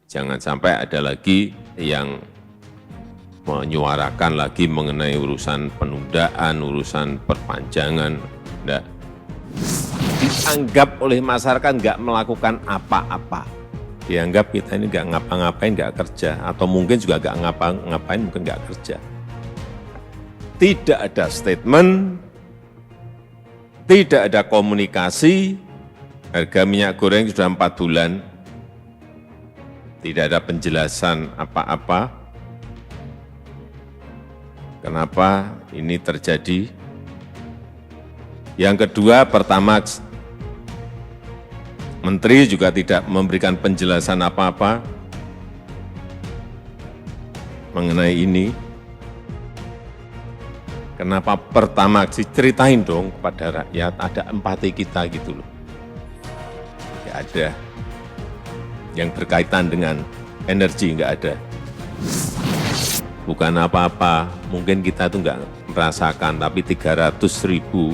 Jangan sampai ada lagi yang menyuarakan lagi mengenai urusan penundaan, urusan perpanjangan. Enggak. Dianggap oleh masyarakat nggak melakukan apa-apa. Dianggap kita ini nggak ngapa-ngapain, nggak kerja. Atau mungkin juga nggak ngapa-ngapain, mungkin nggak kerja. Tidak ada statement, tidak ada komunikasi, harga minyak goreng sudah 4 bulan, tidak ada penjelasan apa-apa. Kenapa ini terjadi? Yang kedua, Pertamax. Menteri juga tidak memberikan penjelasan apa-apa mengenai ini. Kenapa Pertamax? Ceritain dong kepada rakyat, ada empati kita gitu loh. Nggak ada. Yang berkaitan dengan energi nggak ada. Bukan apa-apa, mungkin kita tuh nggak merasakan, tapi 300.000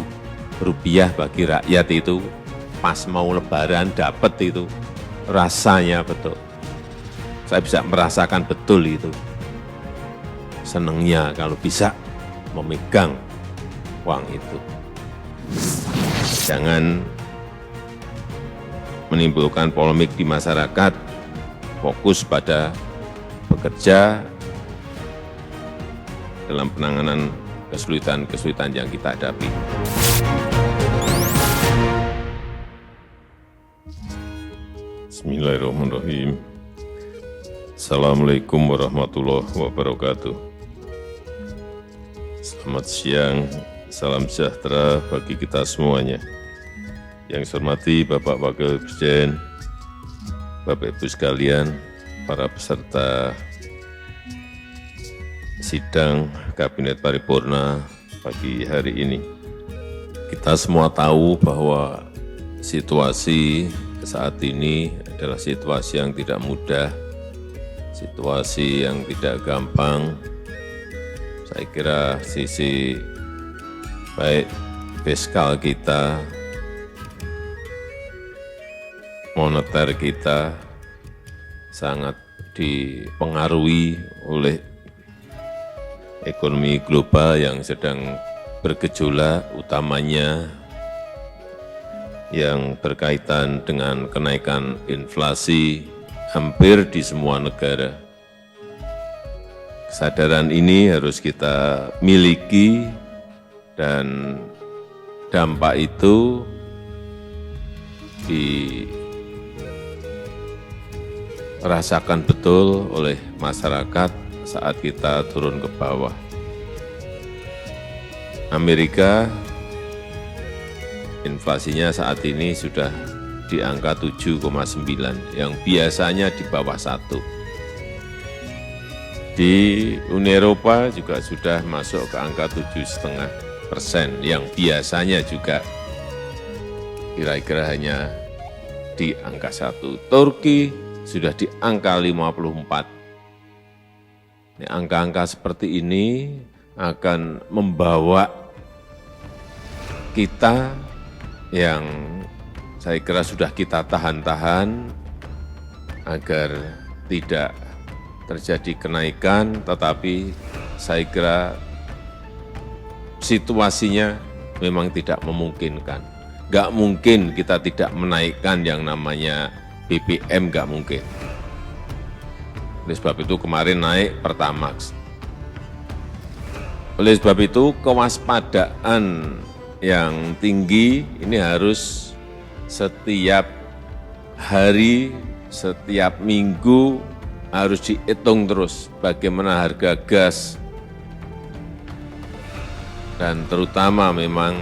rupiah bagi rakyat itu pas mau lebaran dapat itu, rasanya betul. Saya bisa merasakan betul itu. Senangnya kalau bisa memegang uang itu. Jangan menimbulkan polemik di masyarakat, fokus pada bekerja dalam penanganan kesulitan-kesulitan yang kita hadapi. Bismillahirrahmanirrahim. Assalamualaikum warahmatullahi wabarakatuh. Selamat siang, salam sejahtera bagi kita semuanya. Yang saya hormati Bapak Wakil Presiden, Bapak Ibu sekalian, para peserta sidang Kabinet Paripurna pagi hari ini. Kita semua tahu bahwa situasi saat ini adalah situasi yang tidak mudah, situasi yang tidak gampang. Saya kira sisi baik fiskal kita, moneter kita sangat dipengaruhi oleh ekonomi global yang sedang bergejolak, utamanya yang berkaitan dengan kenaikan inflasi hampir di semua negara. Kesadaran ini harus kita miliki dan dampak itu dirasakan betul oleh masyarakat saat kita turun ke bawah. Amerika inflasinya saat ini sudah di angka 7,9, yang biasanya di bawah 1. Di Uni Eropa juga sudah masuk ke angka 7,5%, yang biasanya juga kira-kira hanya di angka 1. Turki sudah di angka 54. Ini angka-angka seperti ini akan membawa kita yang saya kira sudah kita tahan-tahan agar tidak terjadi kenaikan, tetapi saya kira situasinya memang tidak memungkinkan. Nggak mungkin kita tidak menaikkan yang namanya BBM, nggak mungkin. Oleh sebab itu kemarin naik Pertamax. Oleh sebab itu kewaspadaan yang tinggi ini harus setiap hari, setiap minggu harus dihitung terus bagaimana harga gas dan terutama memang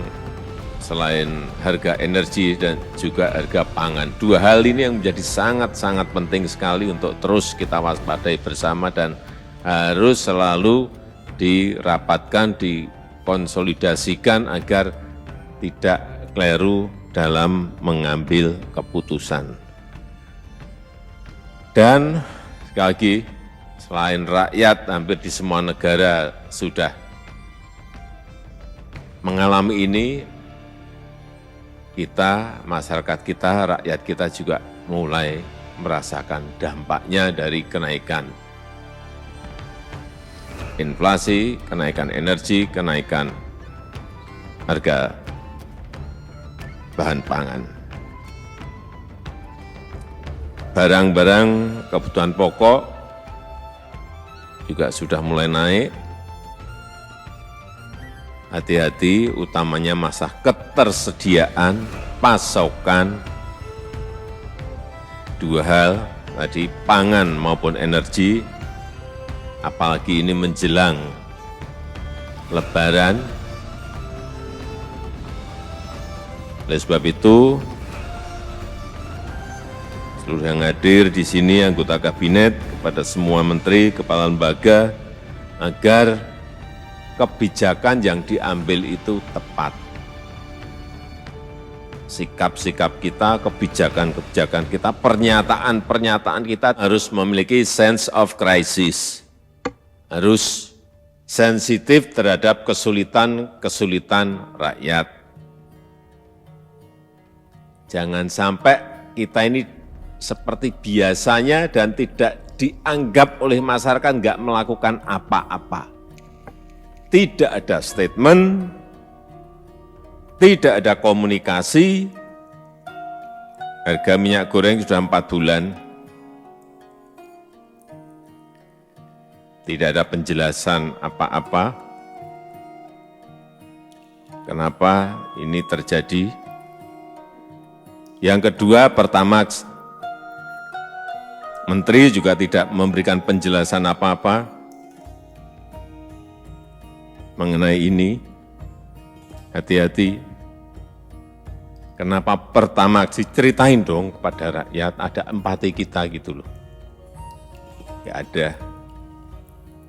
selain harga energi dan juga harga pangan. Dua hal ini yang menjadi sangat-sangat penting sekali untuk terus kita waspadai bersama dan harus selalu dirapatkan, dikonsolidasikan agar tidak keliru dalam mengambil keputusan. Dan sekali lagi, selain rakyat, hampir di semua negara sudah mengalami ini, kita, masyarakat kita, rakyat kita juga mulai merasakan dampaknya dari kenaikan inflasi, kenaikan energi, kenaikan harga bahan pangan. Barang-barang kebutuhan pokok juga sudah mulai naik. Hati-hati, utamanya masalah ketersediaan, pasokan, dua hal, tadi pangan maupun energi, apalagi ini menjelang Lebaran. Oleh sebab itu, seluruh yang hadir di sini, anggota kabinet, kepada semua menteri, kepala lembaga, agar kebijakan yang diambil itu tepat. Sikap-sikap kita, kebijakan-kebijakan kita, pernyataan-pernyataan kita harus memiliki sense of crisis. Harus sensitif terhadap kesulitan-kesulitan rakyat. Jangan sampai kita ini seperti biasanya dan tidak dianggap oleh masyarakat nggak melakukan apa-apa. Tidak ada statement, tidak ada komunikasi, harga minyak goreng sudah 4 bulan, tidak ada penjelasan apa-apa, kenapa ini terjadi. Yang kedua, Pertamax, Menteri juga tidak memberikan penjelasan apa-apa mengenai ini. Hati-hati. Kenapa Pertamax? Ceritain dong kepada rakyat, ada empati kita gitu loh. Nggak ada.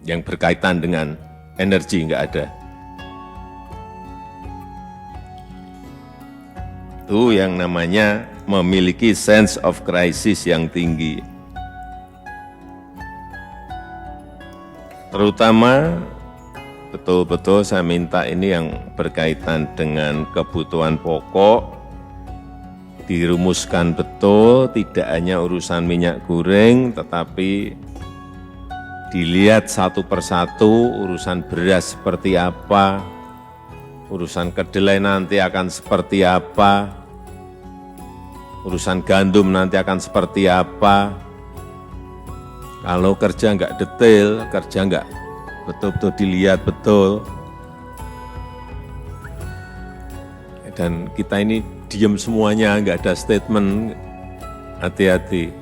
Yang berkaitan dengan energi nggak ada. Itu yang namanya memiliki sense of crisis yang tinggi. Terutama betul-betul saya minta ini yang berkaitan dengan kebutuhan pokok, dirumuskan betul, tidak hanya urusan minyak goreng, tetapi dilihat satu persatu, urusan beras seperti apa, urusan kedelai nanti akan seperti apa, urusan gandum nanti akan seperti apa. Kalau kerja nggak detail, kerja nggak betul-betul dilihat betul, dan kita ini diem semuanya, nggak ada statement, hati-hati.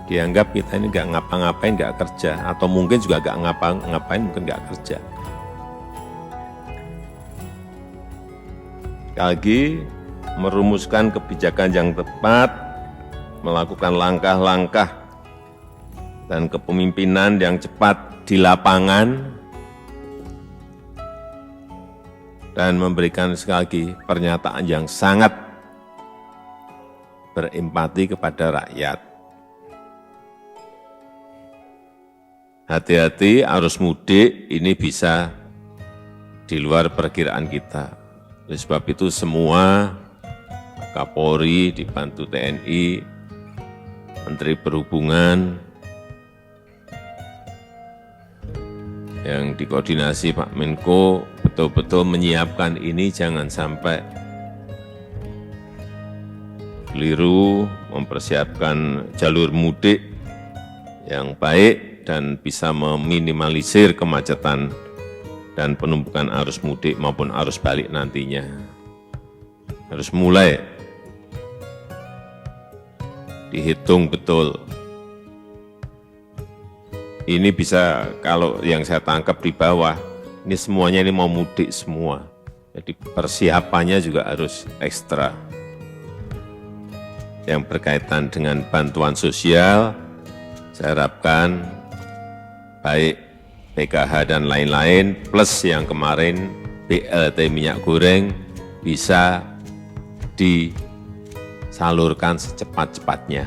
Dianggap kita ini nggak ngapa-ngapain, nggak kerja, atau mungkin juga nggak ngapa-ngapain, mungkin nggak kerja. Sekali lagi, merumuskan kebijakan yang tepat, melakukan langkah-langkah dan kepemimpinan yang cepat di lapangan, dan memberikan sekali lagi pernyataan yang sangat berempati kepada rakyat. Hati-hati, arus mudik ini bisa di luar perkiraan kita. Oleh sebab itu semua Kapolri dibantu TNI, Menteri Perhubungan, yang dikoordinasi Pak Menko, betul-betul menyiapkan ini, jangan sampai keliru, mempersiapkan jalur mudik yang baik dan bisa meminimalisir kemacetan dan penumpukan arus mudik maupun arus balik nantinya. Harus mulai dihitung betul. Ini bisa, kalau yang saya tangkap di bawah, ini semuanya ini mau mudik semua. Jadi persiapannya juga harus ekstra. Yang berkaitan dengan bantuan sosial, saya harapkan baik PKH dan lain-lain, plus yang kemarin BLT minyak goreng bisa disalurkan secepat-cepatnya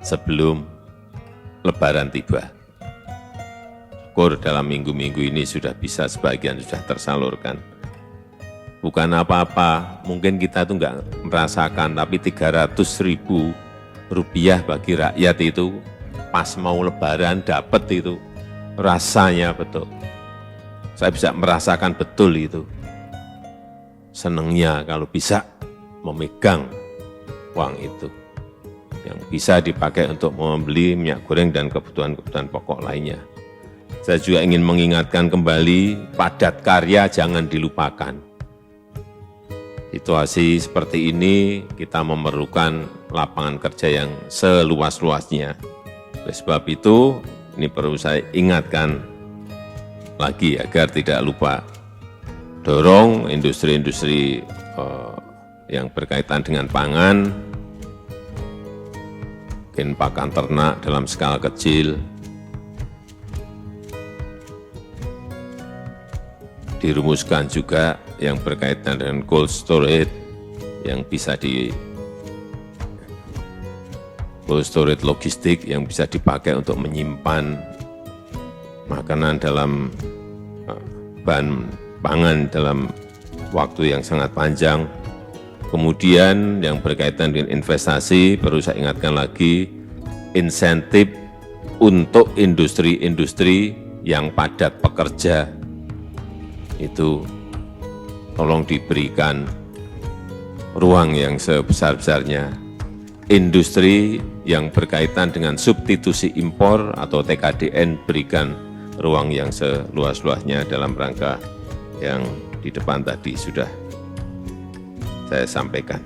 sebelum Lebaran tiba. Syukur dalam minggu-minggu ini sudah bisa, sebagian sudah tersalurkan. bukan apa-apa. Mungkin kita tuh nggak merasakan, tapi 300.000 rupiah bagi rakyat itu pas mau lebaran dapat itu rasanya betul. Saya bisa merasakan betul itu. Senangnya kalau bisa memegang uang itu yang bisa dipakai untuk membeli minyak goreng dan kebutuhan-kebutuhan pokok lainnya. Saya juga ingin mengingatkan kembali, padat karya jangan dilupakan. Situasi seperti ini kita memerlukan lapangan kerja yang seluas-luasnya. Oleh sebab itu, ini perlu saya ingatkan lagi agar tidak lupa. Dorong industri-industri yang berkaitan dengan pangan, mungkin pakan ternak dalam skala kecil, dirumuskan juga yang berkaitan dengan cold storage yang bisa cold storage logistik yang bisa dipakai untuk menyimpan makanan dalam bahan pangan dalam waktu yang sangat panjang. Kemudian yang berkaitan dengan investasi, perlu saya ingatkan lagi, insentif untuk industri-industri yang padat pekerja, itu tolong diberikan ruang yang sebesar-besarnya. Industri yang berkaitan dengan substitusi impor atau TKDN, berikan ruang yang seluas-luasnya dalam rangka yang di depan tadi sudah saya sampaikan.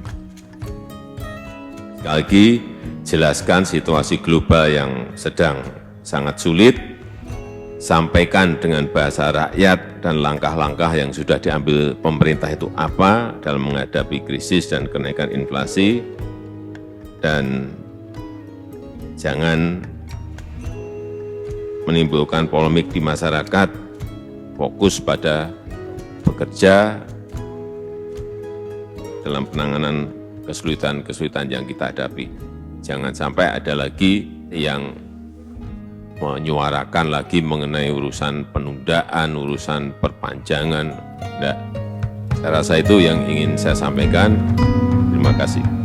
Sekali lagi, jelaskan situasi global yang sedang sangat sulit, sampaikan dengan bahasa rakyat dan langkah-langkah yang sudah diambil pemerintah itu apa dalam menghadapi krisis dan kenaikan inflasi, dan jangan menimbulkan polemik di masyarakat, fokus pada bekerja dalam penanganan kesulitan-kesulitan yang kita hadapi. Jangan sampai ada lagi yang menyuarakan lagi mengenai urusan penundaan, urusan perpanjangan. Tidak. Saya rasa itu yang ingin saya sampaikan. Terima kasih.